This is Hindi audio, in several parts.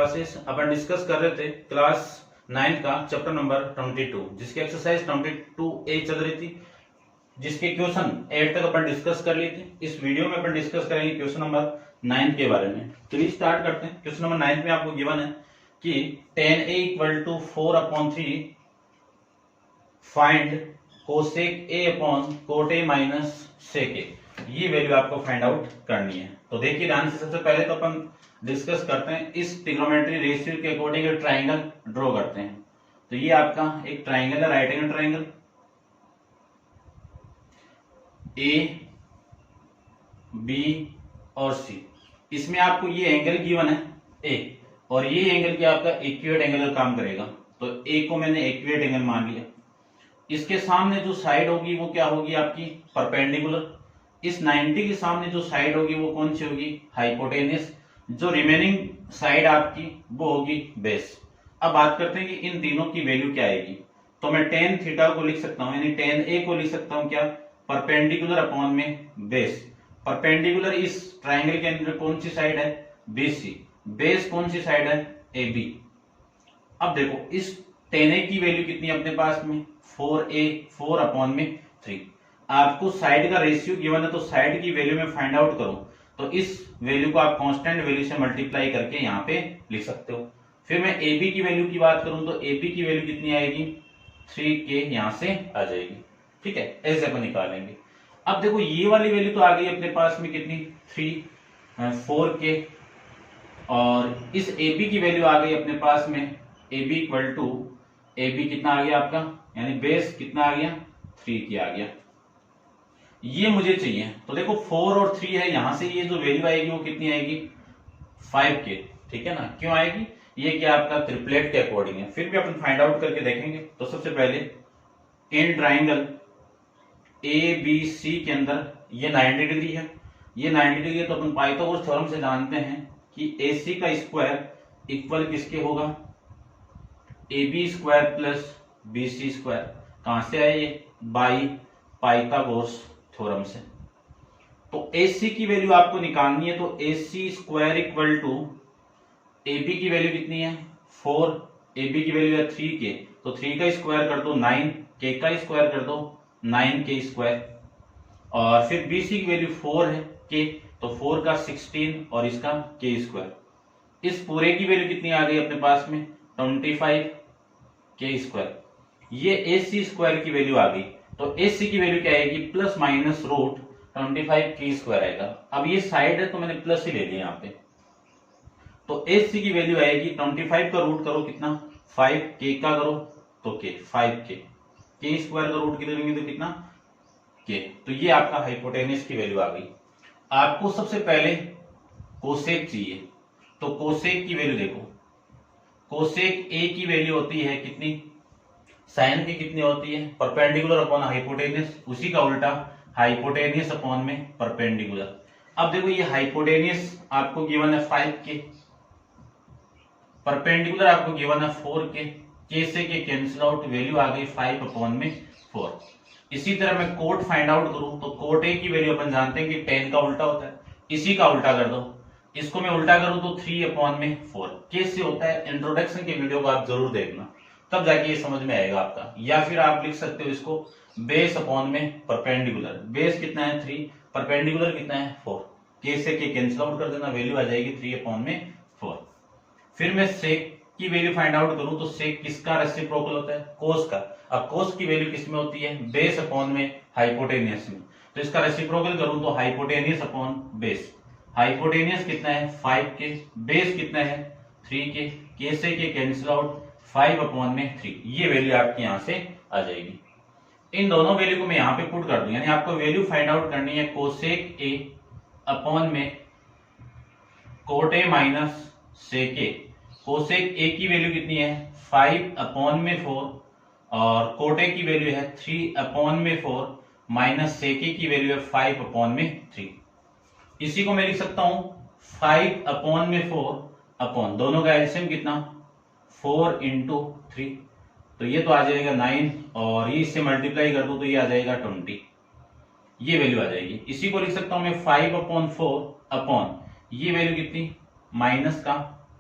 क्लासेस अपन डिस्कस कर रहे थे क्लास 9 का चैप्टर नंबर 22, जिसकी एक्सरसाइज 22A चल रही थी, जिसके क्वेश्चन 8 तक अपन डिस्कस कर लिए थे। इस वीडियो में अपन डिस्कस करेंगे क्वेश्चन नंबर 9 के बारे में। चलिए स्टार्ट करते हैं। क्वेश्चन नंबर 9 में आपको गिवन है कि tan A = 4/3 find cosec A upon cot A minus sec A। ये वैल्यू आपको फाइंड आउट करनी है। तो देखिए ध्यान से, सबसे पहले तो अपन डिस्कस करते हैं इस ट्रिग्नोमेट्री रेशियो के अकॉर्डिंग एक ट्राइंगल ड्रॉ करते हैं। तो ये आपका एक ट्राइंगल है, right angle triangle A B और सी। इसमें आपको ये एंगल गिवन है ए, और ये एंगल क्या आपका इक्विवेट एंगल का काम करेगा। तो ए को मैंने इक्विवेट एंगल मान लिया। इसके सामने जो साइड होगी वो क्या होगी आपकी परपेंडिकुलर। इस 90 के सामने जो साइड होगी वो कौन सी होगी, हाइपोटेनियस। जो रिमेनिंग साइड आपकी वो होगी बेस। अब बात करते हैं कि इन तीनों की वैल्यू क्या आएगी। तो मैं tan थीटा को लिख सकता हूं, यानी tan A को लिख सकता हूं क्या, परपेंडिकुलर अपॉन में बेस। परपेंडिकुलर इस ट्राइंगल के अंदर कौन सी साइड है, BC। बेस कौन सी साइड है, AB। अब देखो इस tan A की वैल्यू कितनी है अपने पास में, 4A, 4/3। आपको साइड का रेशियो गिवन है, तो साइड की वैल्यू में फाइंड आउट करो तो इस वैल्यू को आप कांस्टेंट वैल्यू से मल्टीप्लाई करके यहाँ पे लिख सकते हो। फिर मैं AB की वैल्यू की बात करूं तो AB की वैल्यू कितनी आएगी, 3K यहां से आ जाएगी। ठीक है, ऐसे अपन निकालेंगे। अब देखो ये वाली वैल्यू तो आ गई अपने पास में कितनी, 4K, और इस AB की वैल्यू आ गई अपने पास में AB कितना आ गया आपका, यानी बेस कितना आ गया, 3K आ गया। ये मुझे चाहिए। तो देखो 4 और 3 है, यहां से ये जो वैल्यू आएगी वो कितनी आएगी, 5K। ठीक है ना, क्यों आएगी, ये क्या आपका ट्रिपलेट के अकॉर्डिंग है। फिर भी अपन फाइंड आउट करके देखेंगे। तो सबसे पहले इन ट्राइंगल ABC के अंदर ये 90 डिग्री है, ये 90 डिग्री है। तो अपन पाइथागोरस थ्योरम से जानते हैं कि AC का स्क्वायर इक्वल किसके होगा, AB square plus BC square. कहां से आए ये, बाई पाइथागोरस थ्योरम से। तो AC की वैल्यू आपको निकालनी है। तो AC square equal to AB की वैल्यू कितनी है, 4, AB की वैल्यू है 3K। तो 3 का स्क्वायर कर दो 9, K का स्क्वायर कर दो 9K स्क्वायर, और फिर BC की वैल्यू 4 है K, तो 4 का 16 और इसका K स्क्वायर। इस पूरे की वैल्यू कितनी आ गई अपने पास में, 25K स्क्वायर। ये AC स्क्वायर की वैल्यू आ गई। तो AC की वैल्यू क्या आएगी, plus minus root 25K square आएगा। अब ये साइड है तो मैंने प्लस ही ले लिया यहाँ पे। तो AC की वैल्यू आएगी 25 का रूट करो कितना, 5, K का करो तो K, 5K। K स्क्वायर का रूट करेंगे तो कितना, K। तो ये आपका हाइपोटेनियस की वैल्यू आ गई। आपको सबसे पहले कोसेक चाहिए। तो कोसेक की वैल्यू देखो, कोसेक A की वैल्यू होती है कितनी, साइन की कितनी होती है, परपेंडिकुलर अपॉन हाइपोटेनियस। उसी का उल्टा हाइपोटेनियस अपॉन में परपेंडिकुलर। अब देखो ये हाइपोटेनियस आपको गिवन है 5K, परपेंडिकुलर आपको गिवन है 4K। K से K कैंसिल आउट, वैल्यू आ गई 5/4। इसी तरह मैं कोट फाइंड आउट करूं तो कोट A की वैल्यू अपन जानते हैं कि tan का उल्टा होता है, इसी का उल्टा कर दो। इसको मैं उल्टा करूं तो 3/4। कैसे होता है, इंट्रोडक्शन के वीडियो को आप जरूर देखना, तब जाके ये समझ में आएगा आपका। या फिर आप लिख सकते हो इसको बेस अपॉन में परपेंडिकुलर। बेस कितना है 3, परपेंडिकुलर कितना है 4। K से K कैंसिल आउट कर देना, वैल्यू आ जाएगी 3/4। फिर मैं सेक की वैल्यू फाइंड आउट करूं तो सेक किसका रेसिप्रोकल होता है, कोस का। अब कोस की वैल्यू किसमें होती है, बेस अपॉन में हाइपोटेनियस में। तो इसका रेसिप्रोकल करूं तो हाइपोटेनियस अपॉन बेस। हाइपोटेनियस कितना है 5K, बेस कितना है 3K। K से K कैंसिल आउट, 5/3। ये वैल्यू आपकी यहां से आ जाएगी। इन दोनों वैल्यू को मैं यहां पे पुट कर दूं, यानी आपको वैल्यू फाइंड आउट करनी है कोसेक A अपॉन में cot A minus sec A। Cosec A की वैल्यू कितनी है 5/4, और कोट A की वैल्यू है 3/4, माइनस सेक A की वैल्यू है 5/3। इसी को मैं लिख सकता हूं 5/4 अपॉन, दोनों का एलसीएम कितना, 4 × 3। तो ये तो आ जाएगा 9, और ये इससे मल्टीप्लाई कर दो तो ये आ जाएगा 20। ये वैल्यू आ जाएगी। इसी को लिख सकता हूं मैं 5/4 अपॉन, ये वैल्यू कितनी, माइनस का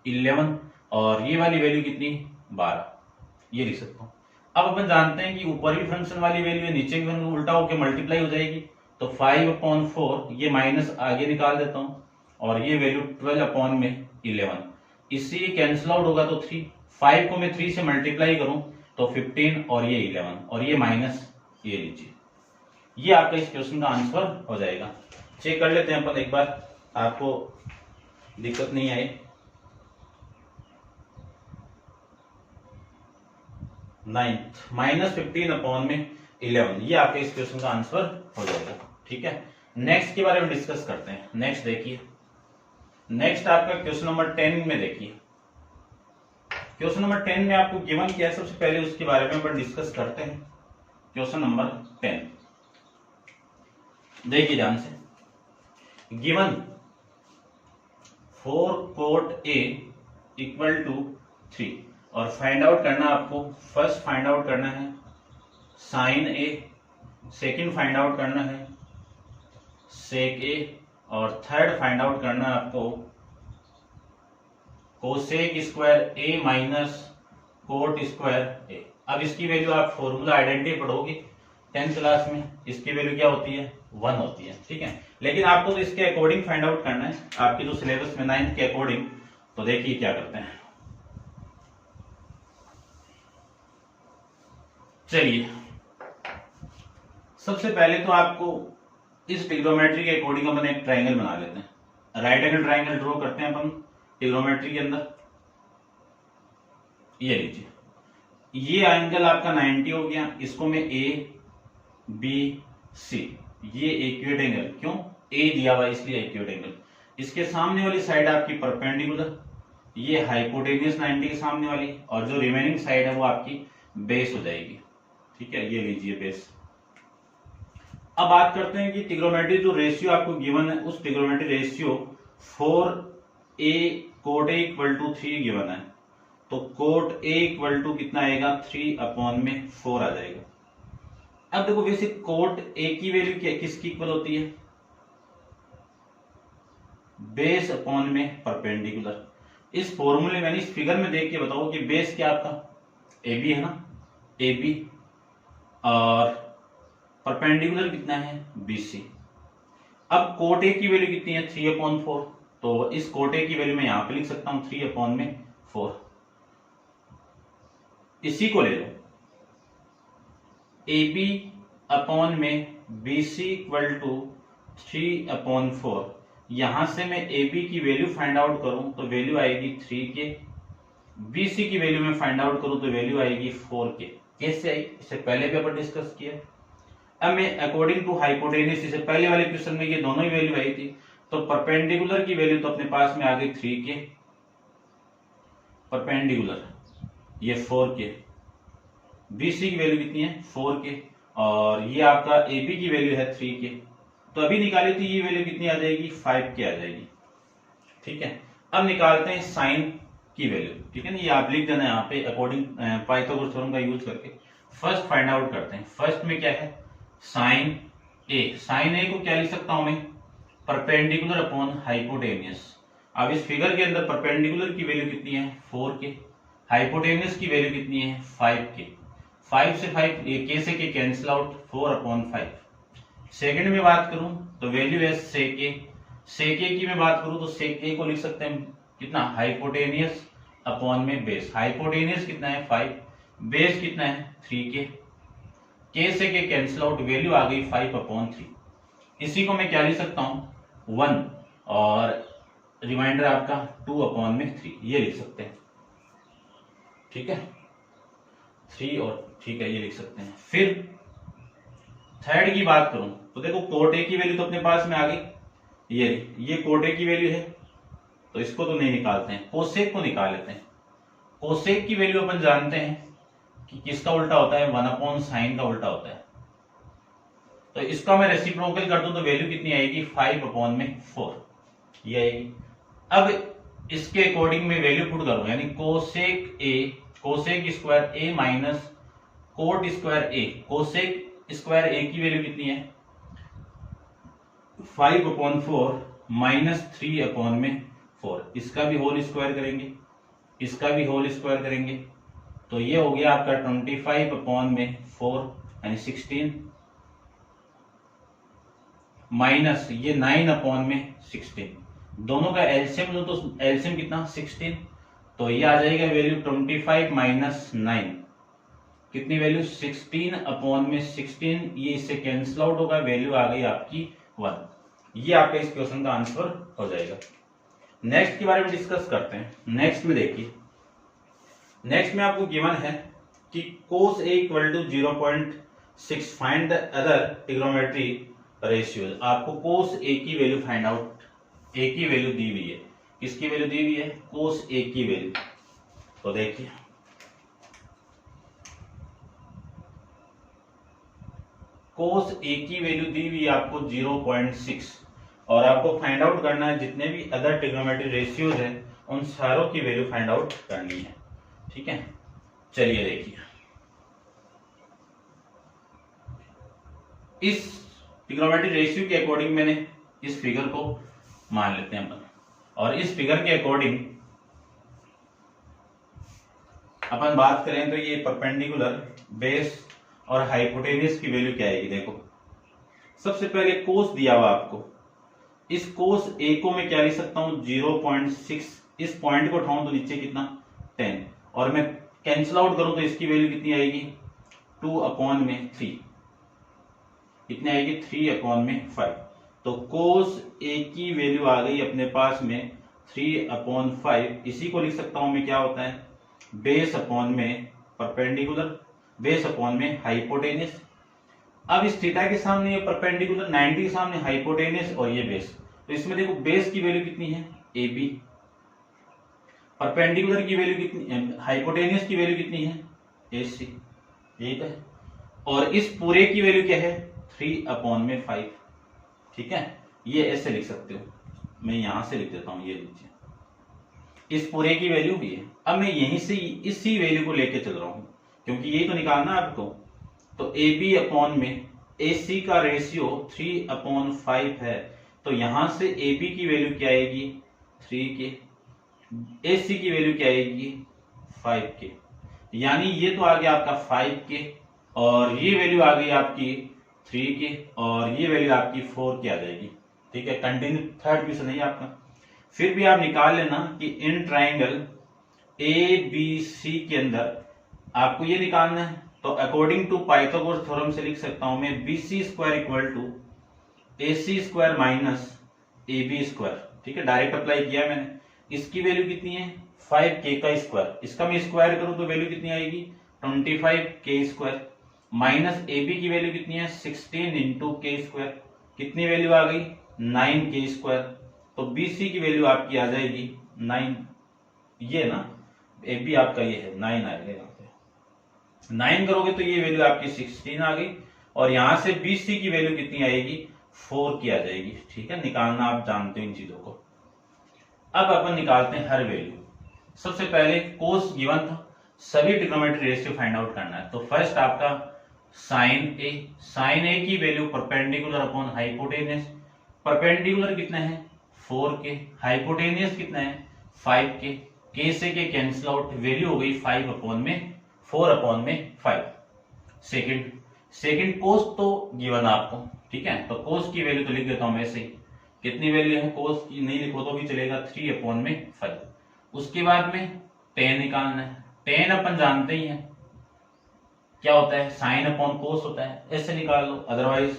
11, और ये वाली वैल्यू कितनी 12, ये लिख सकता हूँ। अब अपन जानते हैं कि ऊपर भी फंक्शन वाली वैल्यू है, नीचे भी उल्टा होकर मल्टीप्लाई हो जाएगी, तो 5/4 ये माइनस आगे निकाल देता हूँ और ये वैल्यू 12/11, इससे ये कैंसिल आउट होगा तो 3, 5 को मैं 3 से मल्टीप्लाई करूं तो 15 और ये 11 और ये माइनस ये लीजिए, ये आपका इस क्वेश्चन का आंसर हो जाएगा। चेक कर लेते हैं अपन एक बार, आपको दिक्कत नहीं आए। 9 -15/11, ये आपके इस क्वेश्चन का आंसर हो जाएगा। ठीक है, नेक्स्ट के बारे में डिस्कस करते हैं। नेक्स्ट देखिए, नेक्स्ट आपका क्वेश्चन नंबर 10 में देखिए। क्वेश्चन नंबर 10 में आपको गिवन क्या है, सबसे पहले उसके बारे में अपन डिस्कस करते हैं। क्वेश्चन नंबर 10 देखिए ध्यान से, गिवन 4 cot A = 3 और फाइंड आउट करना आपको, फर्स्ट फाइंड आउट करना है sin A, second find out करना है sec A और थर्ड फाइंड आउट करना है आपको cosec square A minus cot square A। अब इसकी वैल्यू आप फॉर्मूला आइडेंटिटी पढ़ोगे 10th क्लास में, इसकी वैल्यू क्या होती है 1 होती है। ठीक है, लेकिन आपको तो इसके अकॉर्डिंग फाइंड आउट करना है, आपके जो सिलेबस में 9th के अकॉर्डिंग। तो देखिए क्या करते हैं, चलिए सबसे पहले तो आपको इस ट्रिग्नोमेट्री के अकॉर्डिंग अपन एक ट्राइंगल बना लेते हैं। राइट एंगल ट्राइंगल ड्रॉ करते हैं अपन ट्रिग्नोमेट्री के अंदर। ये लीजिए, ये एंगल आपका 90 हो गया, इसको मैं ए बी सी, ये एक्यूरेट एंगल, क्यों ए दिया हुआ इसलिए एक्यूरेट एंगल। इसके सामने वाली साइड आपकी परपेंडिकुलर, ये हाइपोटेन्यूस 90 के सामने वाली, और जो रिमेनिंग साइड है वो आपकी बेस हो जाएगी। ठीक है, ये लीजिए बेस। अब बात करते हैं कि ट्रिग्नोमेट्री जो रेशियो आपको गिवन है, उस trigonometry ratio 4a cot A = 3 given है, तो cot A = कितना आएगा 3/4 आ जाएगा। अब देखो वैसे cot A की वैल्यू क्या किसकी इक्वल होती है, बेस अपॉन में परपेंडिकुलर। इस फॉर्मूले में इस फिगर में देख के बताओ कि बेस क्या आपका ए बी है ना, ए बी, और परपेंडिकुलर कितना है BC। अब cot A की वैल्यू कितनी है 3/4, तो इस cot A की वैल्यू मैं यहां पे लिख सकता हूं 3/4। इसी को ले लो AB अपॉन में BC = 3/4। यहां से मैं AB की वैल्यू फाइंड आउट करूं तो वैल्यू आएगी 3 के, BC की वैल्यू में फाइंड आउट करूं तो वैल्यू आएगी 4 के। कैसे आई, इससे पहले भी अपन डिस्कस किया। अब मैं अकॉर्डिंग टू हाइपोटेन्यूस, इससे पहले वाले क्वेश्चन में ये दोनों ही वैल्यू आई थी, तो परपेंडिकुलर की वैल्यू तो अपने पास में आ गई 3 के, परपेंडिकुलर ये 4 के, BC की वैल्यू कितनी है 4 के, और ये आपका AB की वैल्यू है 3 के। तो अभी निकाली थी ये वैल्यू कितनी आ जाएगी 5 के आ जाएगी। ठीक है, अब निकालते हैं साइन की वैल्यू। ठीक है ना, ये आप लिख देना यहाँ पे अकॉर्डिंग पाइथागोरस थ्योरम का यूज करके। फर्स्ट फाइंड आउट करते हैं, फर्स्ट में क्या है साइन ए, साइन ए को क्या लिख सकता हूं मैं परपेंडिकुलर अपॉन हाइपोटेन्यूस। अब इस फिगर के अंदर परपेंडिकुलर की वैल्यू कितनी है 4 के, हाइपोटेन्यूस की वैल्यू कितनी है 5 के, 5 से 5 ये के से के कैंसिल आउट 4/5। सेकंड में बात करूं तो वैल्यू है सेक ए, सेक ए की मैं बात करूं तो सेक ए को लिख सकते हैं कितना हाइपोटेनियस अपॉन में बेस। हाइपोटेनियस कितना है 5, बेस कितना है 3 के से के कैंसिल आउट वैल्यू आ गई 5/3। इसी को मैं क्या लिख सकता हूं 1 और रिमाइंडर आपका 2/3, ये लिख सकते हैं। ठीक है 3 और ठीक है ये लिख सकते हैं। फिर थर्ड की बात करूं तो देखो cot A की वैल्यू तो अपने पास में आ गई, ये cot A की वैल्यू है तो इसको तो नहीं निकालते हैं, कोसेक को निकाल लेते हैं। कोसेक की वैल्यू अपन जानते हैं कि किसका उल्टा होता है 1/sin का उल्टा होता है, तो इसका मैं रेसिप्रोकल कर दूं तो वैल्यू कितनी आएगी 5/4 ये आएगी। अब इसके अकॉर्डिंग में वैल्यू पुट करूं यानी cosec A, cosec square A minus cot square A, cosec square A की वैल्यू कितनी है 5/4 -3/4, इसका भी होल स्क्वायर करेंगे, इसका भी होल स्क्वायर करेंगे तो ये हो गया आपका 25 अपॉन में 4 यानी 16 माइनस ये 9 अपॉन में 16, दोनों का एलसीएम लो तो एलसीएम कितना 16, तो ये आ जाएगा वैल्यू 25 माइनस 9, कितनी वैल्यू 16 अपॉन में 16, ये इससे कैंसिल आउट होगा, वैल्यू आ गई आपकी 1। ये आपका इस क्वेश्चन का आंसर हो जाएगा। नेक्स्ट के बारे में डिस्कस करते हैं। नेक्स्ट में देखिए, नेक्स्ट में आपको गिवन है कि cos A equal to 0.6 find the other trigonometry ratios. आपको cos A की वैल्यू फाइंड आउट, A की वैल्यू दी हुई है, किसकी वैल्यू दी हुई है cos A की वैल्यू। तो देखिए cos A की वैल्यू दी हुई है आपको 0.6 और आपको फाइंड आउट करना है जितने भी अदर ट्रिग्नोमेट्री रेशियोज हैं उन सारों की वैल्यू फाइंड आउट करनी है। ठीक है, चलिए देखिए, इस ट्रिग्नोमेट्री रेशियो के अकॉर्डिंग मैंने इस फिगर को मान लेते हैं अपन, और इस फिगर के अकॉर्डिंग अपन बात करें तो ये परपेंडिकुलर, बेस और हाइपोटेन्यूज की वैल्यू क्या आएगी। देखो सबसे पहले कोस दिया हुआ आपको, इस कोस A को मैं क्या लिख सकता हूं 0.6, इस पॉइंट को उठाऊं तो नीचे कितना 10, और मैं कैंसिल आउट करूं तो इसकी वैल्यू कितनी आएगी 2 अपॉन में 3, कितनी आएगी 3 अपॉन में 5। तो कोस A की वैल्यू आ गई अपने पास में 3 अपॉन 5, इसी को लिख सकता हूं मैं क्या होता है बेस अपॉन में परपेंडिकुलर, बेस अपॉन में हाइपोटेन्यूज। अब इस थीटा के सामने ये परपेंडिकुलर, 90 के सामने हाइपोटेन्यूज और ये बेस, तो इसमें देखो बेस की वैल्यू कितनी है AB, परपेंडिकुलर की वैल्यू कितनी, हाइपोटेन्यूज की वैल्यू कितनी है AC, ठीक है, और इस पूरे की वैल्यू क्या है 3 अपॉन में 5। ठीक है, ये ऐसे लिख सकते हो, मैं यहां से लिख देता हूं, ये लीजिए इस पूरे की वैल्यू भी है। अब मैं यहीं से इसी वैल्यू को लेके चल रहा हूं क्योंकि ये तो निकालना है आपको, तो AB अपॉन में AC का रेशियो 3 अपॉन 5 है, तो यहां से AB की वैल्यू क्या आएगी 3 के, AC की वैल्यू क्या आएगी 5 के, यानी ये तो आ गया आपका 5 के, और ये वैल्यू आ गई आपकी 3 के, और ये वैल्यू आपकी 4 की आ जाएगी। ठीक है, कंटिन्यू थर्ड क्वेश्चन है आपका। फिर भी आप निकाल लेना कि इन ट्राइंगल ABC के अंदर आपको ये निकालना है, तो अकॉर्डिंग टू पाइथागोरस थ्योरम से लिख सकता हूं मैं BC square equal to AC square minus AB square. ठीक है, डायरेक्ट अप्लाई किया मैंने, इसकी वैल्यू कितनी है 5K का स्क्वायर, इसका मैं स्क्वायर करूं तो वैल्यू कितनी आएगी 25K स्क्वायर, माइनस AB की वैल्यू कितनी है 16 इंटू K स्क्वायर, कितनी वैल्यू आ गई 9K स्क्वायर, तो BC की वैल्यू आपकी आ जाएगी 9, ये ना AB आपका ये है 9 आएगा, 9 करोगे तो ये वैल्यू आपकी 16 आ गई, और यहां से BC की वैल्यू कितनी आएगी 4 की आ जाएगी। ठीक है, निकालना आप जानते हो इन चीजों को। अब अपन निकालते हैं हर वैल्यू। सबसे पहले कोस गिवन था, सभी ट्रिग्नोमेट्री रेशियो फाइंड आउट करना है, तो फर्स्ट आपका साइन ए की value perpendicular upon hypotenuse, perpendicular कितना है 4 के, हाइपोटेन्यूज कितना है 5 के से के कैंसिल आउट, वैल्यू हो गई 5 अपॉन में 4 अपॉन में 5। सेकंड कोस तो गिवन आपको, ठीक है, तो कोस की वैल्यू तो लिख देता हूं मैं ऐसे ही, कितनी वैल्यू है कोस की नहीं लिखो तो भी चलेगा 3 अपॉन में 5। उसके बाद में टेन निकालना है, टेन अपन जानते ही हैं क्या होता है साइन अपॉन कोस होता है, ऐसे निकाल लो, अदरवाइज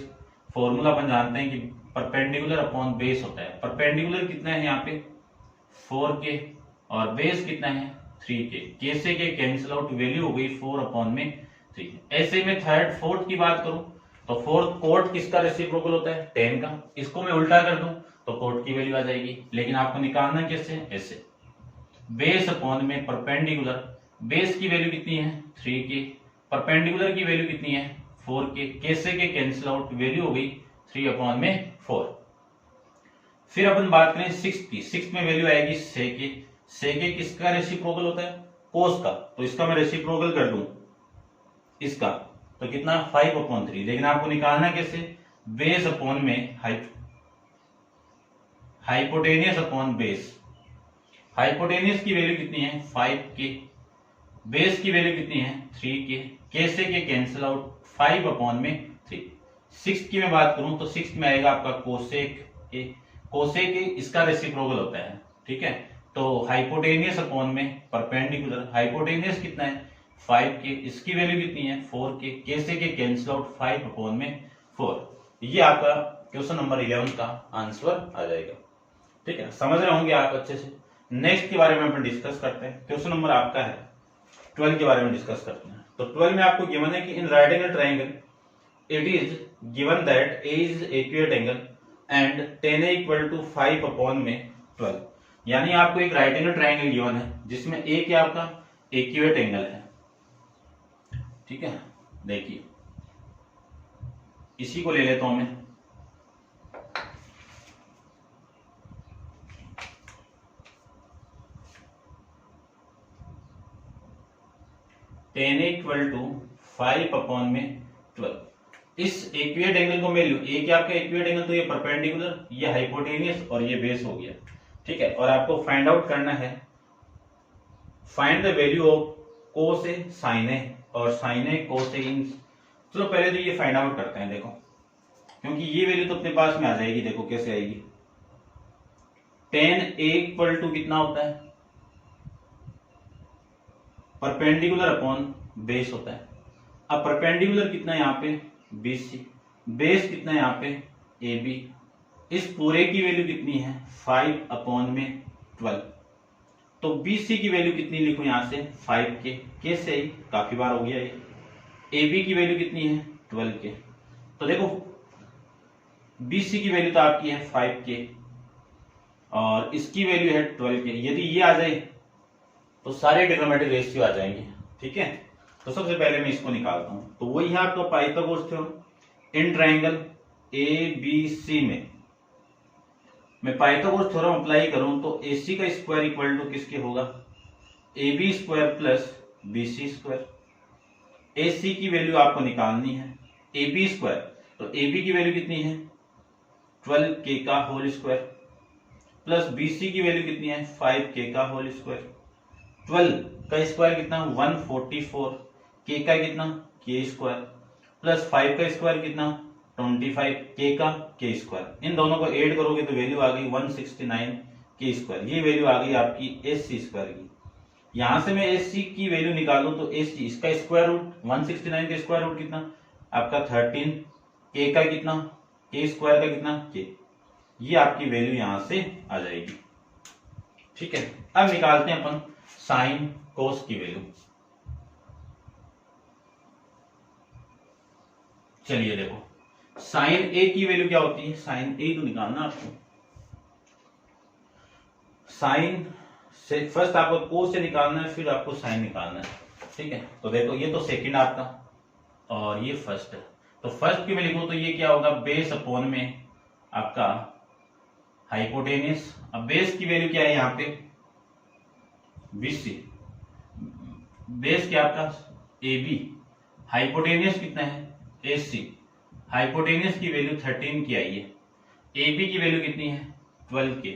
फॉर्मूला अपन जानते हैं कि परपेंडिकुलर अपॉन बेस होता है। परपेंडिकुलर कितना है यहाँ पे 4K और बेस कितना है 3K से के कैंसिल आउट, वैल्यू हो गई 4 अपॉन में 3। ऐसे में थर्ड फोर्थ की बात करूं तो फोर्थ कोट किसका रेसिप्रोकल होता है 10 का, इसको मैं उल्टा कर दूं तो कोट की वैल्यू आ जाएगी, लेकिन आपको निकालना कैसे ऐसे, बेस अपॉन में परपेंडिकुलर, बेस की वैल्यू कितनी है 3K, परपेंडिकुलर की वैल्यू कितनी है 4K से के कैंसिल आउट, वैल्यू हो गई 3 अपॉन में 4। फिर अपन बात करें सिक्स की, सिक्स में वैल्यू आएगी सेके किसका रेसिप्रोकल होता है कोस का, तो इसका मैं रेसिप्रोकल कर दूं इसका तो कितना 5 अपॉन 3, लेकिन आपको निकालना कैसे बेस अपॉन में हाइपोटेनियस अपॉन बेस, हाइपोटेनियस की वैल्यू कितनी है 5k, बेस की वैल्यू कितनी है 3k, k से k कैंसिल आउट 5 अपॉन में 3। सिक्स की मैं बात करूं तो सिक्स में आएगा आपका कोसेक ए, कोसेक ए इसका रेसिप्रोकल होता है, ठीक है। तो हाइपोटेनियस अपॉन में परपेंडिकुलर, हाइपोटेनियस कितना है 5k, इसकी वैल्यू कितनी है 4k, k से k कैंसिल आउट 5 अपॉन में 4। ये आपका क्वेश्चन नंबर 11 का आंसर आ जाएगा, ठीक है। समझ रहे होंगे आप अच्छे से। नेक्स्ट के बारे में अपन डिस्कस करते हैं। क्वेश्चन नंबर आपका है 12 के बारे में डिस्कस करते हैं। तो 12 में आपको गिवन है कि in writing a triangle it is given that A is accurate angle and tan a equal to 5 upon में 12। यानी आपको एक राइट एंगल ट्रायंगल गिवन है जिसमें ए क्या आपका एक्यूरेट एंगल है, ठीक है। देखिए इसी को ले लेता हूं मैं, tan a equal to 5 upon में 12। इस एक्यूरेट एंगल को मैं लूं, ए क्या आपका एक्यूरेट एंगल, तो ये परपेंडिकुलर, ये हाइपोटेनियस और ये बेस हो गया, ठीक है। और आपको फाइंड आउट करना है, find the value of cos A sine A और साइन ए कोस ए इन। चलो पहले तो ये फाइंड आउट करते हैं, देखो क्योंकि ये वैल्यू तो अपने पास में आ जाएगी। देखो कैसे आएगी, tan a इक्वल टू कितना होता है परपेंडिकुलर अपॉन बेस होता है। अब परपेंडिकुलर कितना है यहाँ पे BC, बेस कितना है यहाँ पे AB, इस पूरे की वैल्यू कितनी है 5 अपॉन में 12। तो BC की वैल्यू कितनी लिखो यहाँ से 5k, k से ही काफी बार हो गया ये। AB की वैल्यू कितनी है 12k। तो देखो BC की वैल्यू तो आपकी है 5k और इसकी वैल्यू है 12k। यदि ये आ जाए तो सारे ट्रिग्नोमेट्रिक रेशियो आ जाएंगे, ठीक है। तो सबसे पहले मैं इसको निकालता हूं। तो वही है आपका Pythagoras theorem in triangle ABC में मैं पाइथागोरस थ्योरम अप्लाई करूं तो AC का स्क्वायर इक्वल टू किसके होगा AB square plus BC square. AC की वैल्यू आपको निकालनी है AB स्क्वायर, तो AB की वैल्यू कितनी है 12k का होल स्क्वायर प्लस BC की वैल्यू कितनी है 5k का होल स्क्वायर। 12 का स्क्वायर कितना 144, k का कितना k स्क्वायर प्लस 5 का स्क्वायर कितना 25, k का k स्क्वायर। इन दोनों को ऐड करोगे तो वैल्यू आ गई 169 k स्क्वायर। ये वैल्यू आ गई आपकी AC स्क्वायर की। यहां से मैं AC की वैल्यू निकालूं तो AC इसका स्क्वायर रूट 169 का स्क्वायर रूट कितना आपका 13, k का कितना k स्क्वायर का कितना k। ये आपकी वैल्यू यहां से आ जाएगी, ठीक है। अब निकालते हैं अपन साइन कोस की वैल्यू। चलिए देखो साइन ए की वैल्यू क्या होती है, साइन ए तो निकालना आपको। साइन से फर्स्ट आपको कोस से निकालना है, फिर आपको साइन निकालना है, ठीक है। तो देखो ये तो सेकंड आपका और ये फर्स्ट है। तो फर्स्ट की मैं लिखूं तो ये क्या होगा बेस अपॉन में आपका हाइपोटेनियस। अब बेस की वैल्यू क्या है यहाँ पे BC, बेस क्या आपका AB, हाइपोटेनियस कितना है AC, हाइपोटेनियस की वैल्यू 13 की आई है, AB की वैल्यू कितनी है 12k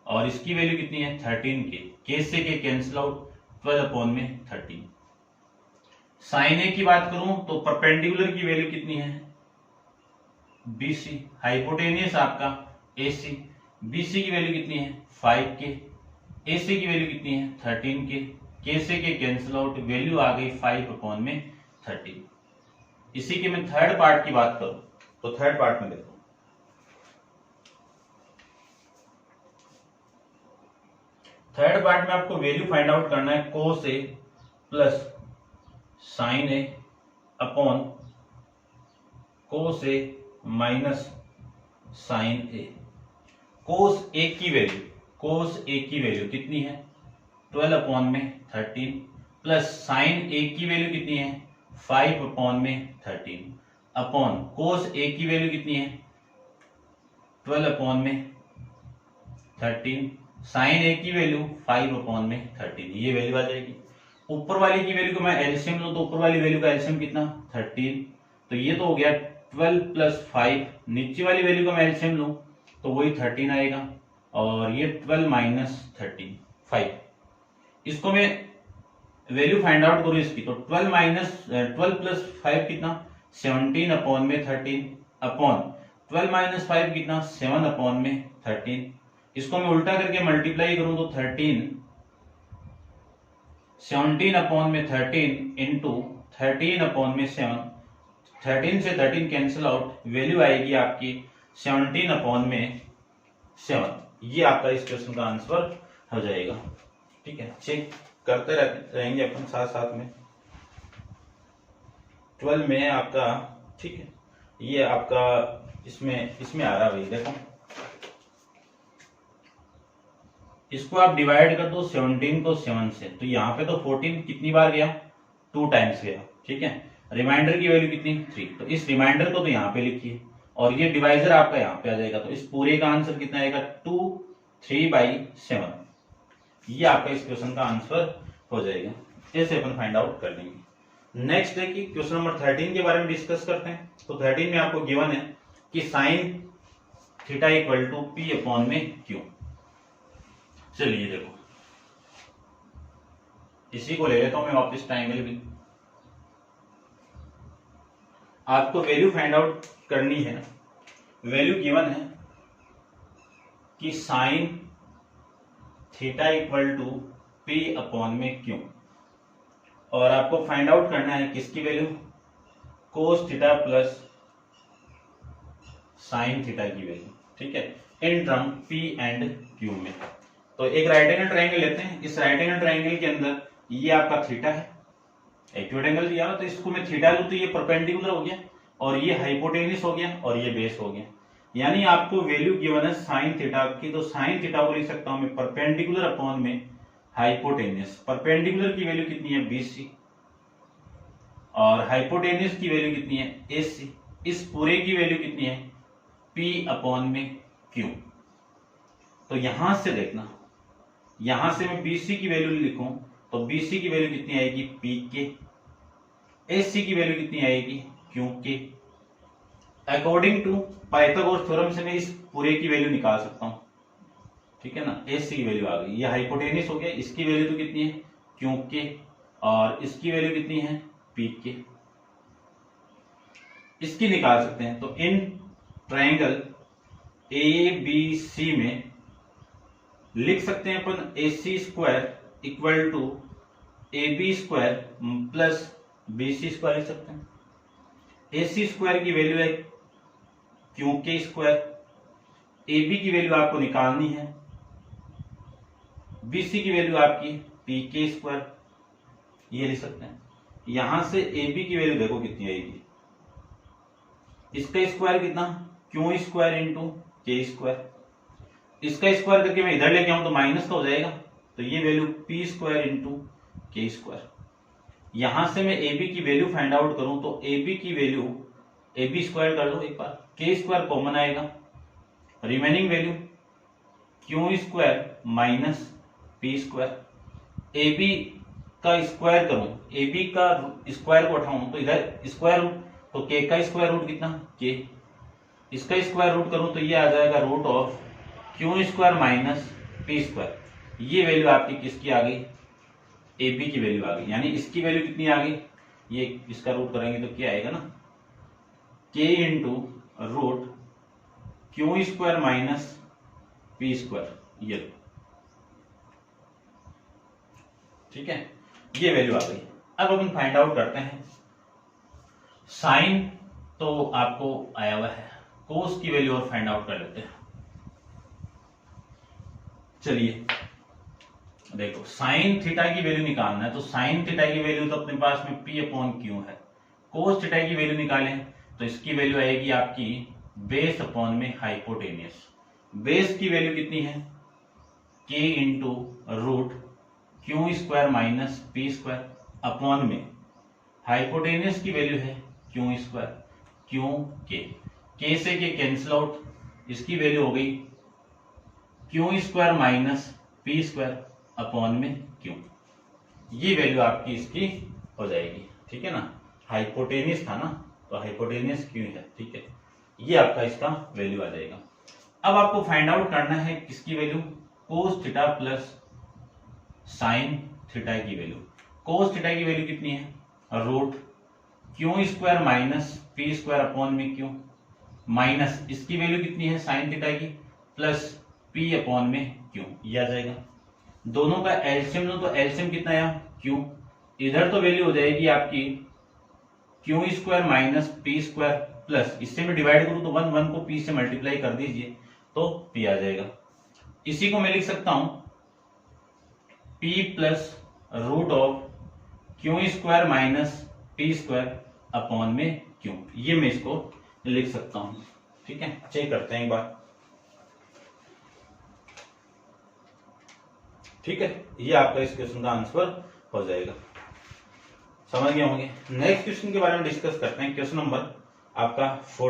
और इसकी वैल्यू कितनी है 13k, k से k कैंसिल आउट 12 अपॉन में 13। साइन ए की बात करूं तो परपेंडिकुलर की वैल्यू कितनी है BC, हाइपोटेनियस आपका AC, BC की वैल्यू कितनी है 5k, AC की वैल्यू कितनी है 13k, k से k कैंसिल आउट वैल्यू आ गई 5 अपॉन में 13। इसी के मैं थर्ड पार्ट की बात करूं तो थर्ड पार्ट में देखो थर्ड पार्ट में आपको वैल्यू फाइंड आउट करना है कोस ए प्लस साइन ए अपॉन कोस ए माइनस साइन ए। कोस ए की वैल्यू कितनी है 12 अपॉन में 13 प्लस साइन ए की वैल्यू कितनी है 5 अपॉन में 13 अपॉन कोस ए की वैल्यू कितनी है 12 अपॉन में 13, साइन ए की वैल्यू 5 अपॉन में 13। ये वैल्यू आ जाएगी। ऊपर वाली की वैल्यू को मैं एलसीएम लूं तो ऊपर वाली वैल्यू का एलसीएम कितना 13, तो ये तो हो गया 12 प्लस 5। नीचे वाली वैल्यू का मैं एलसीएम लूं तो वही 13 आएगा और ये 12 माइनस 13 5। इसको मैं वैल्यू फाइंड आउट करूं इसकी, तो 12 प्लस 5 कितना 17 अपॉन में 13 अपॉन 12 माइनस 5 कितना 7 अपॉन में 13। इसको मैं उल्टा करके मल्टीप्लाई करूं तो 17 अपॉन में 13 इंटू 13 अपॉन में 7। 13 से 13 कैंसिल आउट, वैल्यू आएगी आपकी 17 अपॉन में 7। ये आपका इस क्वेश्चन का आंसर हो जाएगा। ठीक है, चेक करते रहेंगे अपन साथ साथ में। 12 में आपका, ठीक है, ये आपका इसमें आ रहा भाई, देखो इसको आप डिवाइड कर दो 17 को 7 से, तो यहाँ पे तो 14 कितनी बार गया 2 टाइम्स गया। ठीक है, रिमाइंडर की वैल्यू कितनी 3, तो इस रिमाइंडर को तो यहाँ पे लिखिए और ये डिवाइजर आपका यहाँ पे आ जाएगा, तो इस पूरे का आंसर कितना आएगा 2 3/7। ये आपका इस क्वेश्चन का आंसर हो जाएगा। ऐसे अपन फाइंड आउट कर लेंगे। नेक्स्ट है कि क्वेश्चन नंबर 13 के बारे में डिस्कस करते हैं। तो 13 में आपको गिवन है कि sine theta equal to P upon में क्यू। चलिए देखो, इसी को ले लेता हूं मैं वापस ट्रायंगल भी। आपको वैल्यू फाइंड आउट करनी है। वैल्यू गिवन है कि sine theta equal to P upon में क्यू, और आपको फाइंड आउट करना है किसकी value, cos theta plus sine theta की वैल्यू। ठीक है, in term P and Q में। तो एक राइट एंगल ट्रायंगल लेते हैं। इस राइट एंगल ट्रायंगल के अंदर ये आपका थीटा है, एक्यूट एंगल दिया हुआ, तो इसको मैं थीटा लूं तो ये परपेंडिकुलर हो गया और ये हाइपोटेन्यूस हो गया और ये बेस हो गया। यानी आपको वैल्यू गिवन है साइन थीटा की, तो साइन थीटा को लिख सकता हूं मैं परपेंडिकुलर अपॉन में हाइपोटेन्यूस। परपेंडिकुलर की वैल्यू कितनी है BC और हाइपोटेन्यूस की वैल्यू कितनी है AC। इस पूरे की वैल्यू कितनी है P अपॉन में Q। तो यहां से देखना, यहां से मैं BC की वैल्यू लिखूं तो BC की वैल्यू कितनी आएगी PK, AC की वैल्यू कितनी आएगी QK। According to Pythagoras theorem से मैं इस पूरे की वैल्यू निकाल सकता हूं। ठीक है ना, AC की वैल्यू आ गई, ये हाइपोटेन्यूस हो गया, इसकी वैल्यू तो कितनी है QK और इसकी वैल्यू कितनी है PK। इसकी निकाल सकते हैं। तो इन ट्रायंगल ABC में लिख सकते हैं अपन AC square equal to AB square plus BC square लिख सकते हैं। AC स्क्वायर की वैल्यू है QK स्क्वायर, AB की वैल्यू आपको निकालनी है, BC की वैल्यू आपकी PK स्क्वायर, ये लिख सकते हैं। यहां से AB की वैल्यू देखो कितनी आएगी, इसका स्क्वायर कितना Q square into K square. इसका स्क्वायर करके मैं इधर लेके आऊं तो माइनस का हो जाएगा, तो ये value P square into K square. यहां से मैं AB की वैल्यू फाइंड आउट करूं तो AB की वैल्यू AB स्क्वायर कर लो एक बार, K स्क्वायर कॉमन आएगा, remaining value Q square minus P square. AB का स्क्वायर करूं, AB का स्क्वायर को उठाऊं तो इधर स्क्वायर रूट, तो K का स्क्वायर रूट कितना K, इसका स्क्वायर रूट करूं तो ये आ जाएगा root of Q square minus P square. ये वैल्यू आपकी किसकी आ गई AB की वैल्यू आ गई, यानी इसकी वैल्यू कितनी आ गई, ये इसका रूट करेंगे तो क्या आएगा ना K into root Q square minus P square, ये ठीक है, ये वैल्यू आ गई। अब अपन फाइंड आउट करते हैं साइन, तो आपको आया हुआ है, कोस की वैल्यू और फाइंड आउट कर लेते हैं। चलिए देखो, साइन थीटा की वैल्यू निकालना है, तो साइन थीटा की वैल्यू तो अपने पास में P अपॉन Q है। कोस थीटा की वैल्यू निकालें तो इसकी वैल्यू आएगी आपकी बेस अपॉन में हाइपोटेनियस। बेस की वैल्यू कितनी है K into root Q square minus P square upon में हाइपोटेनियस की वैल्यू है Q स्क्वायर K से K कैंसिल आउट, इसकी वैल्यू हो गई Q square minus P square upon में Q। ये वैल्यू आपकी इसकी हो जाएगी। ठीक है ना, हाइपोटेनियस था ना, तो हाइपोटेनियस Q है। ठीक है, ये आपका इसका वैल्यू आ जाएगा। अब आपको फाइंड आउट करना है किसकी value, cos theta plus sine theta की वैल्यू। कोस थीटा की वैल्यू कितनी है, root Q square minus P square upon में क्यू, माइनस इसकी वैल्यू कितनी है साइन थीटा की, प्लस पी अपॉन में क्यू, ये आ जाएगा। दोनों का एलसीएम लो तो एलसीएम कितना आया, क्यू। इधर तो वैल्यू हो जाएगी आपकी Q square minus P square, plus इससे मैं डिवाइड करूं तो 1 1 को पी से मल्टीप्लाई कर दीजिए तो पी आ जाएगा। इसी को मैं लिख सकता हूं P plus root of Q square minus P square upon में क्यू, ये मैं इसको लिख सकता हूं। ठीक है, चेक करते हैं एक बार। ठीक है, ये आपका इस क्वेश्चन का आंसर हो जाएगा। समझ गए होंगे। नेक्स्ट क्वेश्चन के बारे में डिस्कस करते हैं। क्वेश्चन नंबर आपका 4।